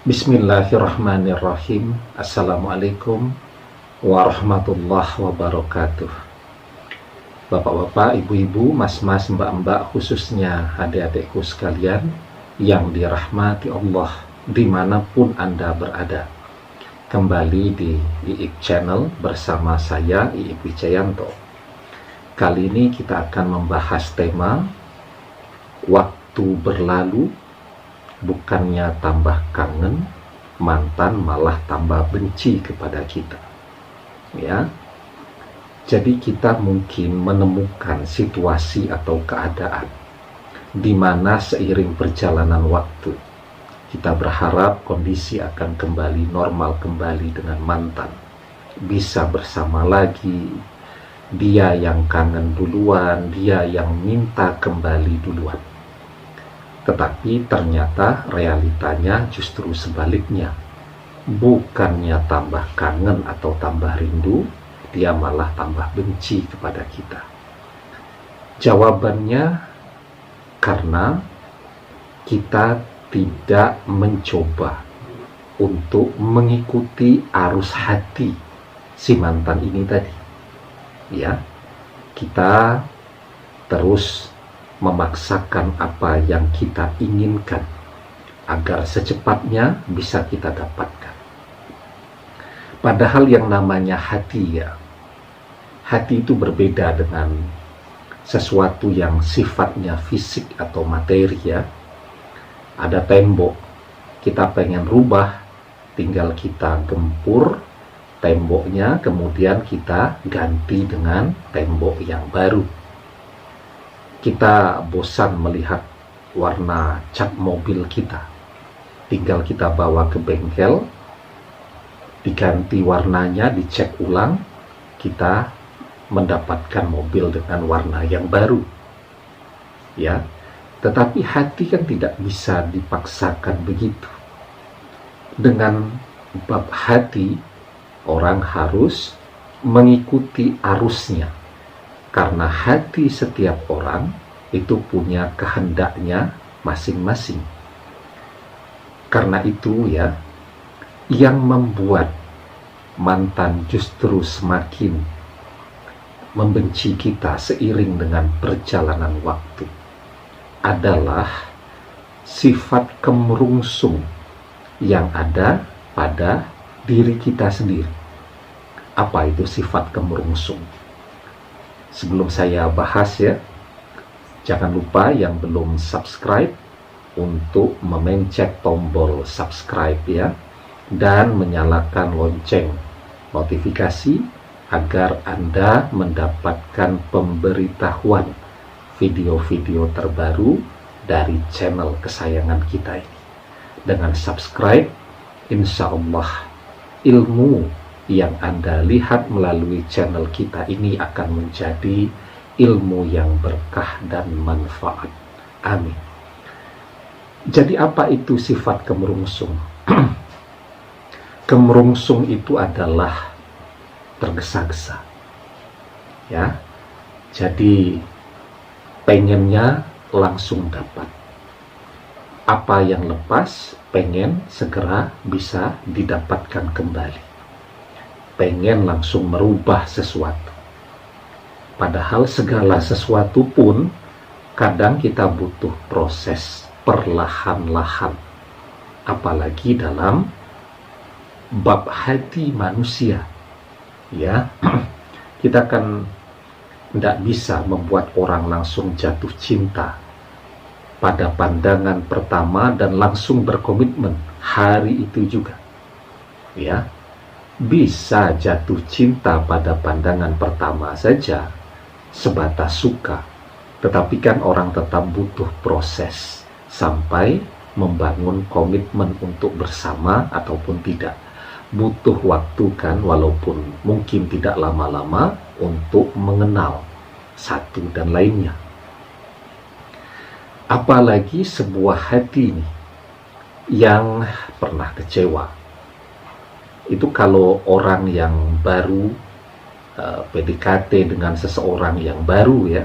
Bismillahirrahmanirrahim. Assalamualaikum warahmatullahi wabarakatuh. Bapak-bapak, ibu-ibu, mas-mas, mbak-mbak, khususnya adik-adikku sekalian yang dirahmati Allah dimanapun Anda berada. Kembali di IIP Channel bersama saya, IIP Wijayanto. Kali ini kita akan membahas tema waktu berlalu bukannya tambah kangen, mantan malah tambah benci kepada kita. Ya. Jadi kita mungkin menemukan situasi atau keadaan di mana seiring perjalanan waktu kita berharap kondisi akan kembali normal kembali dengan mantan. Bisa bersama lagi, dia yang kangen duluan, dia yang minta kembali duluan. Tetapi ternyata realitanya justru sebaliknya. Bukannya tambah kangen atau tambah rindu, dia malah tambah benci kepada kita. Jawabannya karena kita tidak mencoba untuk mengikuti arus hati si mantan ini tadi. Ya, kita terus memaksakan apa yang kita inginkan agar secepatnya bisa kita dapatkan. Padahal yang namanya hati hati itu berbeda dengan sesuatu yang sifatnya fisik atau materi ya. Ada tembok, kita pengen rubah, tinggal kita gempur temboknya, kemudian kita ganti dengan tembok yang baru. Kita bosan melihat warna cat mobil kita, tinggal kita bawa ke bengkel, diganti warnanya, dicek ulang, kita mendapatkan mobil dengan warna yang baru. Ya, tetapi hati kan tidak bisa dipaksakan begitu. Dengan bab hati, orang harus mengikuti arusnya. Karena hati setiap orang itu punya kehendaknya masing-masing. Karena itu ya, yang membuat mantan justru semakin membenci kita seiring dengan perjalanan waktu adalah sifat kemerungsung yang ada pada diri kita sendiri. Apa itu sifat kemerungsung? Sebelum saya bahas ya, jangan lupa yang belum subscribe untuk memencet tombol subscribe ya, dan menyalakan lonceng notifikasi agar Anda mendapatkan pemberitahuan video-video terbaru dari channel kesayangan kita ini. Dengan subscribe, insya Allah ilmu yang Anda lihat melalui channel kita ini akan menjadi ilmu yang berkah dan manfaat. Amin. Jadi apa itu sifat kemerungsung? Kemerungsung itu adalah tergesa-gesa. Ya. Jadi pengennya langsung dapat. Apa yang lepas pengen segera bisa didapatkan kembali. Pengen langsung merubah sesuatu. Padahal segala sesuatu pun kadang kita butuh proses perlahan-lahan. Apalagi dalam bab hati manusia. Ya, kita kan tidak bisa membuat orang langsung jatuh cinta pada pandangan pertama dan langsung berkomitmen hari itu juga. Ya. Bisa jatuh cinta pada pandangan pertama saja sebatas suka, tetapi kan orang tetap butuh proses sampai membangun komitmen untuk bersama ataupun tidak. Butuh waktu kan, walaupun mungkin tidak lama-lama untuk mengenal satu dan lainnya. Apalagi sebuah hati nih yang pernah kecewa. Itu kalau orang yang baru PDKT dengan seseorang yang baru ya,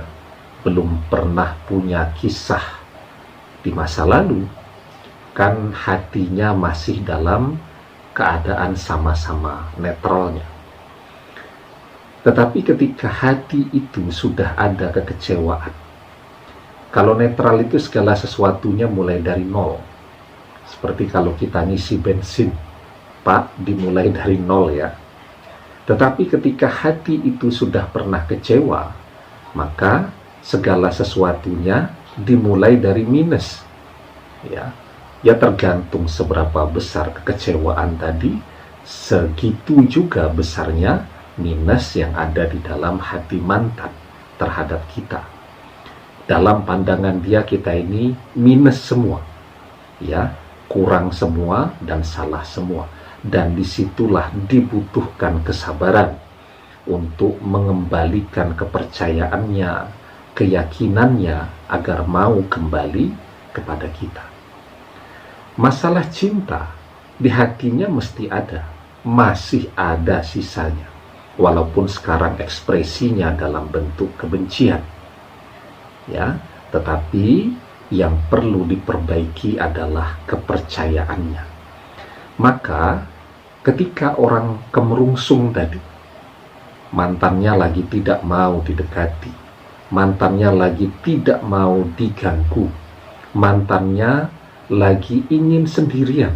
belum pernah punya kisah di masa lalu, bahkan hatinya masih dalam keadaan sama-sama netralnya. Tetapi ketika hati itu sudah ada kekecewaan, kalau netral itu segala sesuatunya mulai dari nol. Seperti kalau kita ngisi bensin, Pak, dimulai dari nol ya. Tetapi ketika hati itu sudah pernah kecewa, maka segala sesuatunya dimulai dari minus. Ya tergantung seberapa besar kekecewaan tadi, segitu juga besarnya minus yang ada di dalam hati mantan terhadap kita. Dalam pandangan dia, kita ini minus semua, ya, kurang semua dan salah semua. Dan disitulah dibutuhkan kesabaran untuk mengembalikan kepercayaannya, keyakinannya agar mau kembali kepada kita. Masalah cinta di hatinya mesti ada, masih ada sisanya, walaupun sekarang ekspresinya dalam bentuk kebencian, ya. Tetapi yang perlu diperbaiki adalah kepercayaannya. Maka ketika orang kemerungsung tadi, mantannya lagi tidak mau didekati, mantannya lagi tidak mau diganggu, mantannya lagi ingin sendirian,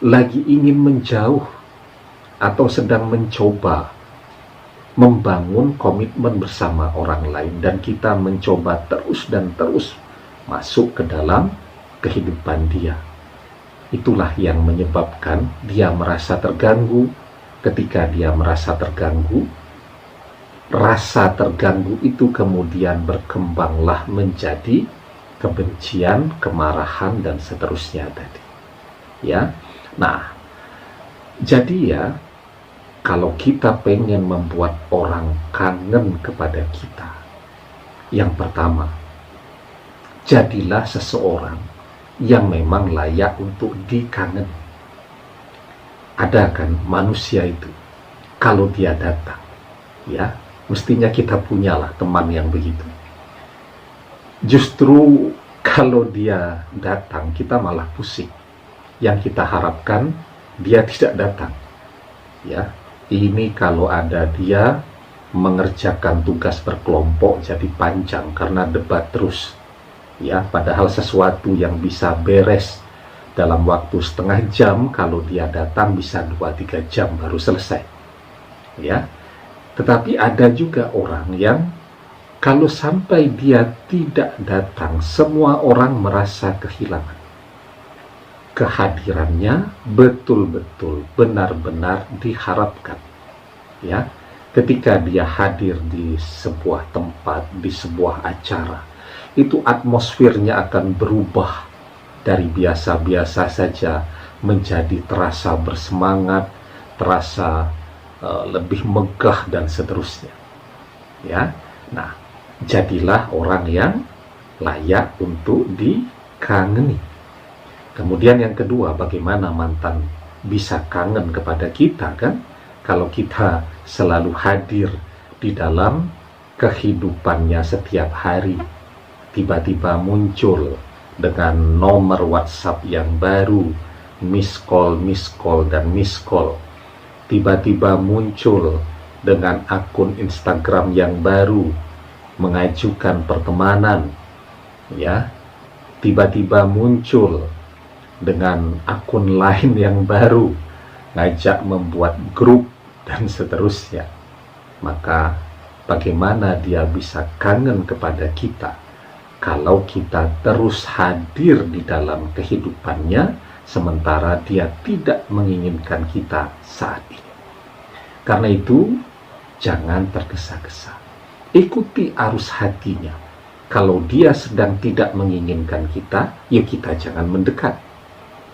lagi ingin menjauh, atau sedang mencoba membangun komitmen bersama orang lain, dan kita mencoba terus dan terus masuk ke dalam kehidupan dia. Itulah yang menyebabkan dia merasa terganggu. Ketika dia merasa terganggu, rasa terganggu itu kemudian berkembanglah menjadi kebencian, kemarahan, dan seterusnya tadi. Ya, nah, jadi ya, kalau kita pengen membuat orang kangen kepada kita, yang pertama, jadilah seseorang yang memang layak untuk dikangeni. Ada kan manusia itu, kalau dia datang, ya, mestinya kita punyalah teman yang begitu. Justru kalau dia datang, kita malah pusing. Yang kita harapkan dia tidak datang. Ya, ini kalau ada dia mengerjakan tugas berkelompok jadi panjang karena debat terus. Ya, padahal sesuatu yang bisa beres dalam waktu setengah jam, kalau dia datang bisa 2-3 jam baru selesai. Ya, tetapi ada juga orang yang kalau sampai dia tidak datang, semua orang merasa kehilangan. Kehadirannya betul-betul benar-benar diharapkan. Ya, ketika dia hadir di sebuah tempat, di sebuah acara, itu atmosfernya akan berubah dari biasa-biasa saja menjadi terasa bersemangat, terasa lebih megah dan seterusnya. Ya, nah, jadilah orang yang layak untuk dikangeni. Kemudian yang kedua, bagaimana mantan bisa kangen kepada kita, kan? Kalau kita selalu hadir di dalam kehidupannya setiap hari, tiba-tiba muncul dengan nomor WhatsApp yang baru, miss call, dan miss call. Tiba-tiba muncul dengan akun Instagram yang baru, mengajukan pertemanan, ya. Tiba-tiba muncul dengan akun lain yang baru, ngajak membuat grup, dan seterusnya. Maka bagaimana dia bisa kangen kepada kita kalau kita terus hadir di dalam kehidupannya, sementara dia tidak menginginkan kita saat ini. Karena itu, jangan tergesa-gesa. Ikuti arus hatinya. Kalau dia sedang tidak menginginkan kita, ya kita jangan mendekat.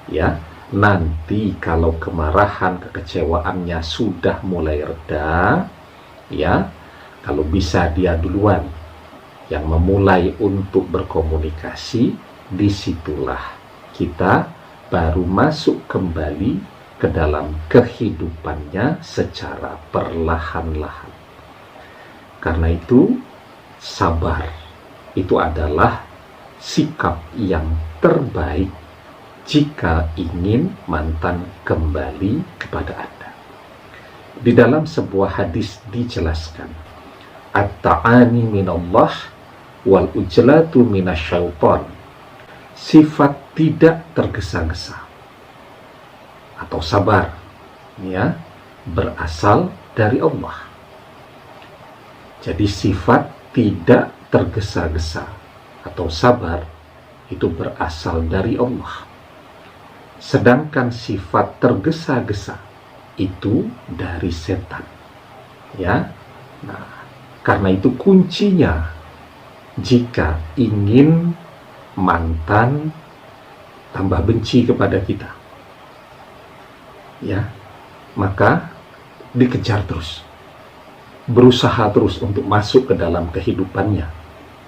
Ya, nanti kalau kemarahan, kekecewaannya sudah mulai reda, ya, kalau bisa dia duluan yang memulai untuk berkomunikasi, disitulah kita baru masuk kembali ke dalam kehidupannya secara perlahan-lahan. Karena itu, sabar itu adalah sikap yang terbaik jika ingin mantan kembali kepada Anda. Di dalam sebuah hadis dijelaskan, at-ta'ani minallah wal ujlatu minasyaitan. Sifat tidak tergesa-gesa atau sabar, ya, berasal dari Allah. Jadi sifat tidak tergesa-gesa atau sabar itu berasal dari Allah. Sedangkan sifat tergesa-gesa itu dari setan. Ya. Nah, karena itu kuncinya jika ingin mantan tambah benci kepada kita, ya, maka dikejar terus, berusaha terus untuk masuk ke dalam kehidupannya,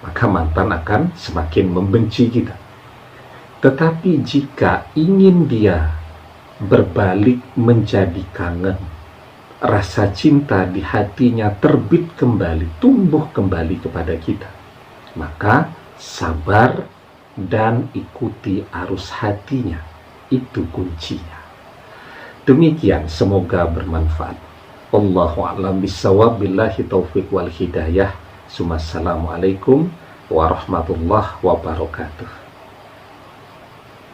maka mantan akan semakin membenci kita. Tetapi jika ingin dia berbalik menjadi kangen, rasa cinta di hatinya terbit kembali, tumbuh kembali kepada kita, maka sabar dan ikuti arus hatinya, itu kuncinya. Demikian, semoga bermanfaat. Wallahu a'lam bishawab, billahi taufiq wal hidayah. Assalamualaikum warahmatullahi wabarakatuh.